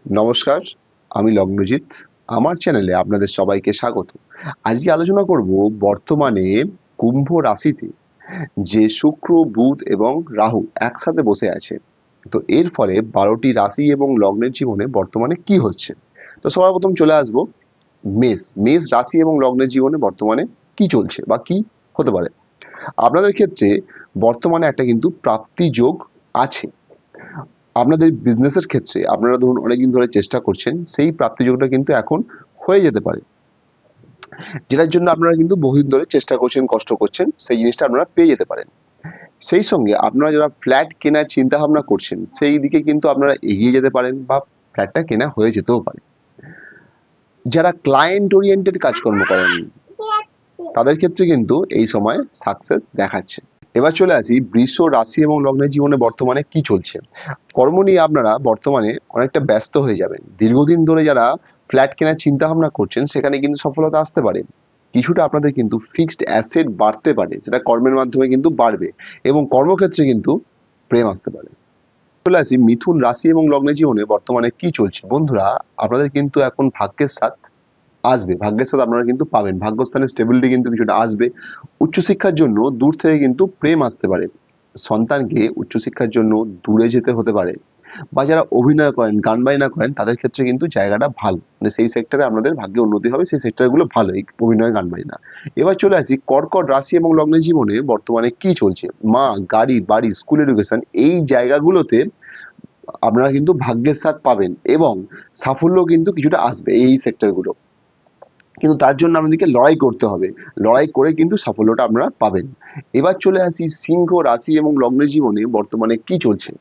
নমস্কার, আমি লগ্নজিৎ। আমার চ্যানেলে আপনাদের সবাইকে স্বাগত। আজকে আলোচনা করব বর্তমানে কুম্ভ রাশিতে যে শুক্র, বুধ এবং রাহু একসাথে বসে আছে। তো এর ফলে ১২টি রাশি এবং লগ্নের জীবনে বর্তমানে কি হচ্ছে? তো সবার প্রথম চলে আসবো মেষ। মেষ রাশি এবং লগ্নের জীবনে বর্তমানে কি চলছে বা কি হতে পারে? আপনাদের ক্ষেত্রে বর্তমানে একটা কিন্তু প্রাপ্তি যোগ আছে। আপনাদের বিজনেসের ক্ষেত্রে আপনারা ধরুন অনেকদিন ধরে চেষ্টা করছেন, সেই প্রাপ্তিযোগটা কিন্তু এখন হয়ে যেতে পারে। যেটার জন্য আপনারা কিন্তু বহুদিন ধরে চেষ্টা করছেন, কষ্ট করছেন, সেই জিনিসটা আপনারা পেয়ে যেতে পারেন। সেই সঙ্গে আপনারা যারা ফ্ল্যাট কেনার চিন্তা ভাবনা করছেন, সেই দিকে কিন্তু আপনারা এগিয়ে যেতে পারেন বা ফ্ল্যাটটা কেনা হয়ে যেতেও পারে। যারা ক্লায়েন্ট ওরিয়েন্টেড কাজকর্ম করেন, তাদের ক্ষেত্রে কিন্তু এই সময় সাকসেস দেখাচ্ছে। এবার চলে আসি বৃষ রাশি এবং লগ্নের জীবনে বর্তমানে কি চলছে। কর্ম নিয়ে আপনারা বর্তমানে অনেকটা ব্যস্ত হয়ে যাবেন। দীর্ঘদিন ধরে যারা ফ্ল্যাট কেনার চিন্তা ভাবনা করছেন, সেখানে কিন্তু সফলতা আসতে পারে। কিছুটা আপনাদের কিন্তু ফিক্সড অ্যাসেট বাড়তে পারে, যেটা কর্মের মাধ্যমে কিন্তু বাড়বে এবং কর্মক্ষেত্রে কিন্তু প্রেম আসতে পারে। চলে আসি মিথুন রাশি এবং লগ্নের জীবনে বর্তমানে কি চলছে। বন্ধুরা, আপনাদের কিন্তু এখন ভাগ্যের সাথ আসবে, ভাগ্যের সাথে আপনারা কিন্তু পাবেন। ভাগ্যস্থানের স্টেবিলিটি কিন্তু কিছুটা আসবে। উচ্চশিক্ষার জন্য দূর থেকে কিন্তু প্রেম আসতে পারে। সন্তানকে উচ্চশিক্ষার জন্য দূরে যেতে হতে পারে, বা যারা অভিনয় করেন, গান বাজনা করেন, তাদের ক্ষেত্রে কিন্তু জায়গাটা ভালো, মানে সেই সেক্টরে আপনাদের ভাগ্যে উন্নতি হবে। সেই সেক্টরগুলো ভালো, এই অভিনয়, গান বাজনা। এবার চলে আসি কর্কট রাশি এবং লগ্নের জীবনে বর্তমানে কি চলছে। মা, গাড়ি, বাড়ি, স্কুল এডুকেশন, এই জায়গাগুলোতে আপনারা কিন্তু ভাগ্যের সাথ পাবেন এবং সাফল্য কিন্তু কিছুটা আসবে এই সেক্টরগুলো। কিন্তু তার জন্য আপনাদেরকে লড়াই করতে হবে। লড়াই করে কিন্তু সাফল্যটা আপনারা পাবেন। এবার চলে আসি সিংহ রাশি এবং লগ্নের জীবনে বর্তমানে কি চলছে।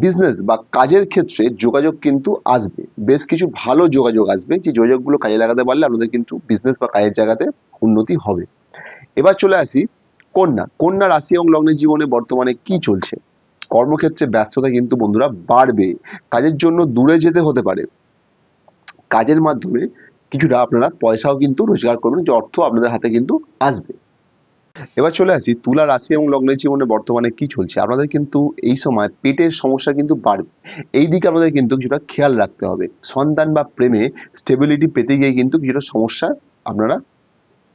বিজনেস বা কাজের ক্ষেত্রে যোগাযোগ কিন্তু আসবে। বেশ কিছু ভালো যোগাযোগ আসবে, যে যোগাযোগগুলো কাজে লাগাতে পারলে আপনাদের কিন্তু বিজনেস বা কাজের জায়গাতে উন্নতি হবে। এবার চলে আসি কন্যা। কন্যা রাশি এবং লগ্নের জীবনে বর্তমানে কি চলছে। কর্মক্ষেত্রে ব্যস্ততা কিন্তু বন্ধুরা বাড়বে। কাজের জন্য দূরে যেতে হতে পারে। কাজের মাধ্যমে কিছুটা আপনারা পয়সাও কিন্তু রোজগার করবেন, যে অর্থ আপনাদের হাতে কিন্তু আসবে। এবার চলে আসি তুলা রাশি এবং লগ্নের জীবনে বর্তমানে কি চলছে। আপনাদের কিন্তু এই সময় পেটের সমস্যা কিন্তু বাড়বে। এই দিকে আপনাদের কিন্তু কিছুটা খেয়াল রাখতে হবে। সন্তান বা প্রেমে স্টেবিলিটি পেতে গিয়ে কিন্তু কিছুটা সমস্যা আপনারা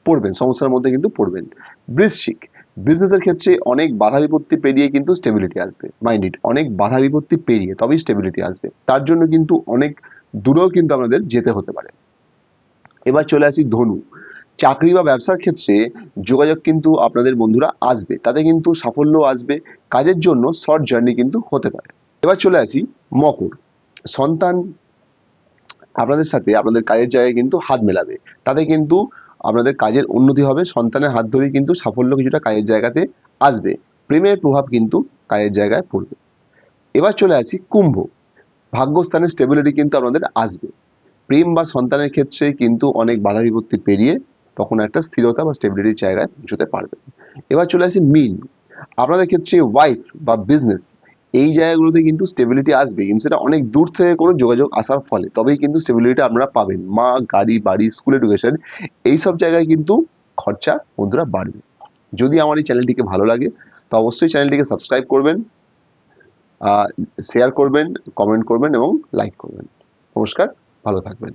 পড়বেন, সমস্যার মধ্যে কিন্তু পড়বেন। বৃশ্চিক, বিজনেসের ক্ষেত্রে অনেক বাধা বিপত্তি পেরিয়ে কিন্তু স্টেবিলিটি আসবে। মাইন্ড ইট, অনেক বাধা বিপত্তি পেরিয়ে তবেই স্টেবিলিটি আসবে। তার জন্য কিন্তু অনেক দূরেও কিন্তু আপনাদের যেতে হতে পারে। এবার চলে আসি ধনু। চাকরি বা ব্যবসার ক্ষেত্রে যোগাযোগ কিন্তু আপনাদের বন্ধুরা আসবে, তাতে কিন্তু সাফল্য আসবে। কাজের জন্য শর্ট জার্নি কিন্তু হতে পারে। এবার চলে আসি মকর। সন্তান আপনাদের সাথে আপনাদের কাজের জায়গায় কিন্তু হাত মেলাবে, তাতে কিন্তু আপনাদের কাজের উন্নতি হবে। সন্তানের হাত ধরেই কিন্তু সাফল্য কিছুটা কাজের জায়গাতে আসবে। প্রেমের প্রভাব কিন্তু কাজের জায়গায় পড়বে। এবার চলে আসি কুম্ভ। ভাগ্যস্থানের স্টেবিলিটি কিন্তু আপনাদের আসবে। প্রেম বা সন্তানের ক্ষেত্রে কিন্তু অনেক বাধা বিপত্তি পেরিয়ে তখন একটা স্থিরতা বা স্টেবিলিটির জায়গায় পৌঁছতে পারবে। এবার চলে আসি মীন। আপনাদের ক্ষেত্রে ওয়াইফ বা বিজনেস, এই জায়গাগুলোতে কিন্তু স্টেবিলিটি আসবে, কিন্তু সেটা অনেক দূর থেকে কোনো যোগাযোগ আসার ফলে তবেই কিন্তু স্টেবিলিটি আপনারা পাবেন। মা, গাড়ি, বাড়ি, স্কুল এডুকেশন, এইসব জায়গায় কিন্তু খরচা বন্ধুরা বাড়বে। যদি আমার এই চ্যানেলটিকে ভালো লাগে, তো অবশ্যই চ্যানেলটিকে সাবস্ক্রাইব করবেন, শেয়ার করবেন, কমেন্ট করবেন এবং লাইক করবেন। নমস্কার, ভালো থাকবেন।